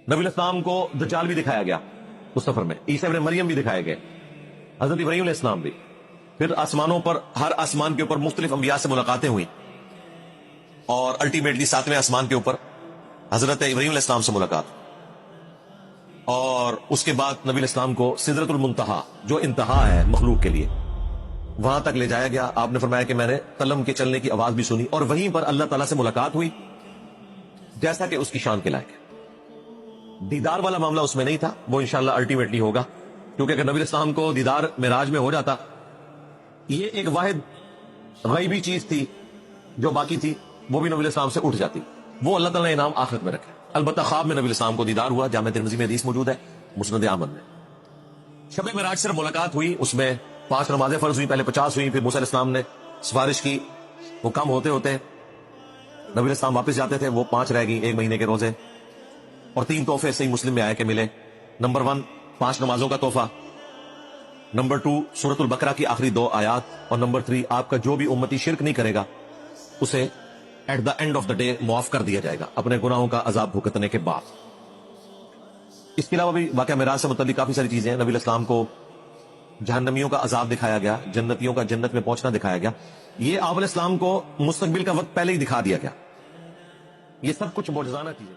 نبی الاسلام کو دجال بھی دکھایا گیا اس سفر میں، عیسیٰ ابن مریم بھی دکھائے گئے، حضرت ابراہیم علیہ السلام بھی. پھر آسمانوں پر ہر آسمان کے اوپر مختلف انبیاء سے ملاقاتیں ہوئی، اور الٹیمیٹلی 7ویں آسمان کے اوپر حضرت ابراہیم علیہ السلام سے ملاقات، اور اس کے بعد نبی الاسلام کو سدرۃ المنتہا جو انتہا ہے مخلوق کے لیے وہاں تک لے جایا گیا. آپ نے فرمایا کہ میں نے قلم کے چلنے کی آواز بھی سنی، اور وہیں پر اللہ تعالیٰ سے ملاقات ہوئی جیسا کہ اس کی شان کے لائق ہے. دیدار والا معاملہ اس میں نہیں تھا، وہ انشاءاللہ الٹیمیٹلی ہوگا، کیونکہ اگر نبی الاسلام کو دیدار معراج میں ہو جاتا، یہ ایک واحد غیبی چیز تھی جو باقی تھی وہ بھی نبی الاسلام سے اٹھ جاتی، وہ اللہ تعالیٰ نے انعام آخرت میں رکھا. البتہ خواب میں نبی الاسلام کو دیدار ہوا، جامع ترمذی میں حدیث موجود ہے، مسند احمد میں. شب معراج سے ملاقات ہوئی، اس میں 5 نمازیں فرض ہوئی، پہلے 50 ہوئی، پھر موسیٰ علیہ السلام نے سفارش کی، وہ کم ہوتے ہوتے نبی الاسلام واپس جاتے تھے، وہ 5 رہ گئی، 1 مہینے کے روزے، اور 3 تحفے صحیح مسلم میں آئے کہ ملے. نمبر 1 5 نمازوں کا تحفہ، نمبر 2 سورۃ البقرہ کی آخری 2 آیات، اور نمبر 3 آپ کا جو بھی امتی شرک نہیں کرے گا اسے at the end of the day معاف کر دیا جائے گا اپنے گناہوں کا عذاب بھگتنے کے بعد. اس کے علاوہ بھی واقعہ معراج سے متعلق کافی ساری چیزیں ہیں. نبی الاسلام کو جہنمیوں کا عذاب دکھایا گیا، جنتیوں کا جنت میں پہنچنا دکھایا گیا. یہ آپ علیہ السلام کو مستقبل کا وقت پہلے ہی دکھا دیا گیا. یہ سب کچھ معجزانہ چیزیں.